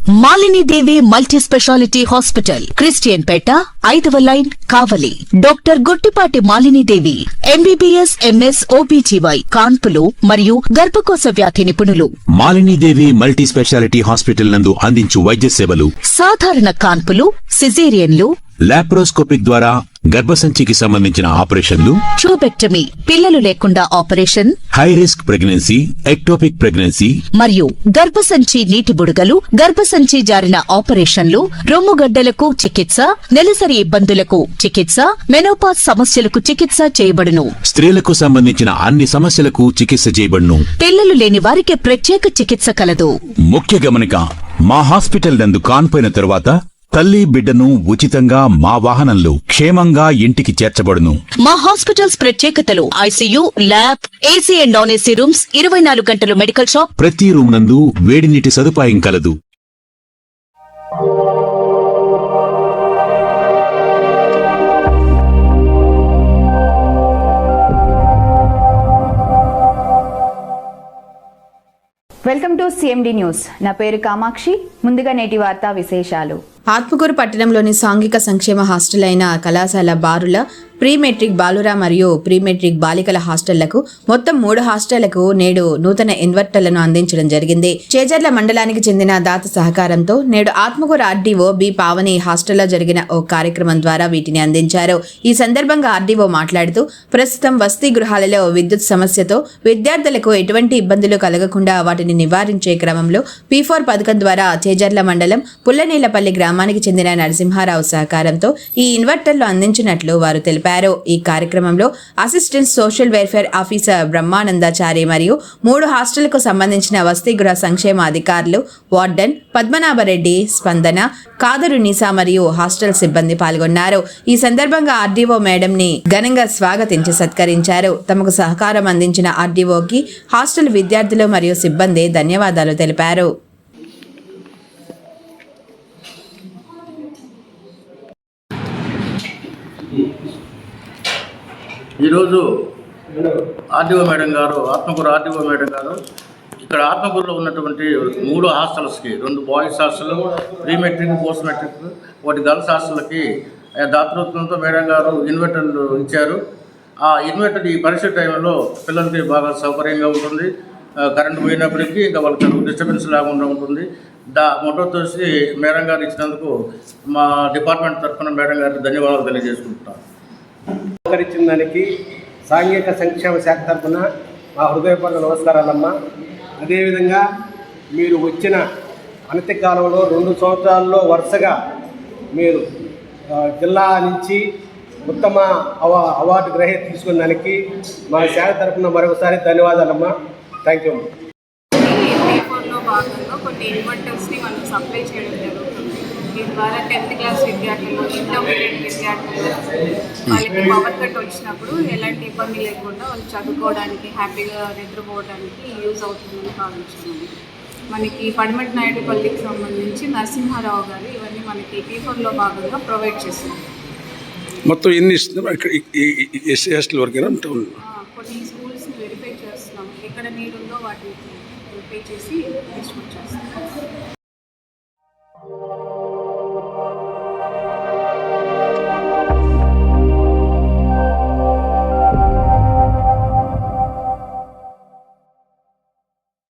మాలిని దేవి multi speciality hospital, Christian పేట, 5వ line, కావలి. Doctor Guttipati Malini దేవి, MBBS, MS, OBGY, కాన్పులు మరియు గర్భకోశ వ్యాధి నిపుణులు. మాలిని దేవి మల్టీ స్పెషాలిటీ హాస్పిటల్ నందు అందించు వైద్య సేవలు: సాధారణ కాన్పులు, సిజేరియన్లు, లాప్రోస్కోపిక్ ద్వారా గర్భసంచికి సంబంధించిన ఆపరేషన్లు, ట్యూబెక్టమీ, పిల్లలు లేకుండా operation, high risk pregnancy, ectopic pregnancy మరియు గర్భసంచి నీటి బుడగలు, గర్భసంచి జారిన ఆపరేషన్లు, రొమ్ముగడ్డలకు చికిత్స, నెలసరి ఇబ్బందులకు చికిత్స, మెనోపాజ్ సమస్యలకు చికిత్స చేయబడును. స్త్రీలకు సంబంధించిన అన్ని సమస్యలకు చికిత్స చేయబడును. పిల్లలు లేని వారికి ప్రత్యేక చికిత్స కలదు. ముఖ్య గమనిక: మా హాస్పిటల్ నందు కాన్పోయిన తరువాత తల్లి బిడ్డను ఉచితంగా మా వాహనంలో క్షేమంగా ఇంటికి చేర్చబడును. మా హాస్పిటల్స్ ప్రత్యేకతలు: ICU, lab, AC and non AC rooms, 24 గంటలు మెడికల్ షాప్, ప్రతి రూమ్ నందు వేడి నీటి సదుపాయం కలదు. Welcome to CMD news. నా పేరు కామాక్షి. ముందుగా నేటి వార్తా విశేషాలు. ఆత్మకూరు పట్టణంలోని సాంఘిక సంక్షేమ హాస్టల్ అయిన కళాశాల బారుల ప్రీ మెట్రిక్ బాలుర మరియు ప్రీ మెట్రిక్ బాలికల హాస్టళ్లకు మొత్తం 3 హాస్టళ్లకు నేడు నూతన ఇన్వర్టర్లను అందించడం జరిగింది. చేజర్ల మండలానికి చెందిన దాత సహకారంతో నేడు ఆత్మకూరు ఆర్డీఓ బి పావని హాస్టల్లో జరిగిన ఓ కార్యక్రమం ద్వారా వీటిని అందించారు. ఈ సందర్భంగా ఆర్డీఓ మాట్లాడుతూ ప్రస్తుతం వసతి గృహాలలో విద్యుత్ సమస్యతో విద్యార్థులకు ఎటువంటి ఇబ్బందులు కలగకుండా వాటిని నివారించే క్రమంలో P4 పథకం ద్వారా చేజర్ల మండలం పుల్లనీలపల్లి గ్రామానికి చెందిన నరసింహారావు సహకారంతో ఈ ఇన్వర్టర్లు అందించినట్లు వారు తెలిపారు. ఈ కార్యక్రమంలో అసిస్టెంట్ సోషల్ వెల్ఫేర్ ఆఫీసర్ బ్రహ్మానందాచారి మరియు 3 హాస్టళ్లకు సంబంధించిన వసతి గృహ సంక్షేమ అధికారులు, వార్డెన్ పద్మనాభరెడ్డి, స్పందన, కాదరు నిసా మరియు హాస్టల్ సిబ్బంది పాల్గొన్నారు. ఈ సందర్భంగా ఆర్డీఓ మేడం ని ఘనంగా స్వాగతించి సత్కరించారు. తమకు సహకారం అందించిన ఆర్డీఓకి హాస్టల్ విద్యార్థులు మరియు సిబ్బంది ధన్యవాదాలు తెలిపారు. ఈరోజు ఆర్డీఓ మేడం గారు, ఆత్మకూరు ఆర్డీఓ మేడం గారు ఇక్కడ ఆత్మకూరులో ఉన్నటువంటి 3 హాస్టల్స్కి, 2 boys hostel, pre matric, post matric, 1 girls హాస్టల్కి దాతృత్వంతో మేడం గారు ఇన్వర్టర్లు ఇచ్చారు. ఆ ఇన్వర్టర్ ఈ పరీక్ష టైంలో పిల్లలకి బాగా సౌకర్యంగా ఉంటుంది. కరెంటు పోయినప్పటికీ ఇంకా వాళ్ళకి డిస్టర్బెన్స్ లేకుండా ఉంటుంది. మొట్టతో మేడం గారు ఇచ్చినందుకు మా డిపార్ట్మెంట్ తరఫున మేడం గారికి ధన్యవాదాలు తెలియజేసుకుంటున్నాను. సహకరించిన దానికి సాంఘిక సంక్షేమ శాఖ తరఫున మా హృదయపూర్వక నమస్కారాలమ్మా. అదేవిధంగా మీరు వచ్చిన అనతి కాలంలో 2 సంవత్సరాల్లో వరుసగా మీరు జిల్లా నుంచి ఉత్తమ అవార్డు గ్రహీత తీసుకున్న దానికి మా శాఖ తరఫున మరొకసారి ధన్యవాదాలమ్మా. Thank you. P4లో భాగంగా కొన్ని ఇన్వర్టర్స్ని మనం సప్లై చేయడం జరుగుతుంది. దీని ద్వారా 10th క్లాస్ విద్యార్థులు, ఇంటర్మీడియట్ విద్యార్థులు వాళ్ళకి పవర్ కట్ వచ్చినప్పుడు ఎలాంటి ఇబ్బంది లేకుండా వాళ్ళు చదువుకోవడానికి, హ్యాపీగా నిద్రపోవడానికి యూజ్ అవుతుందని భావించాము. మనకి పడమటి నాయుడుపల్లికి సంబంధించి నరసింహారావు గారు ఇవన్నీ మనకి P4లో భాగంగా ప్రొవైడ్ చేస్తున్నారు. మొత్తం ఎన్ని ఇస్తున్నారు? ఎస్సీ హాస్టల్ వరకేనా? కొన్ని స్కూల్స్ని వెరిఫై చేస్తున్నాం. ఎక్కడ నీడ్ ఉందో వాటిని వెరిఫై చేసి డిస్ట్రిబ్యూట్ చేస్తున్నాం.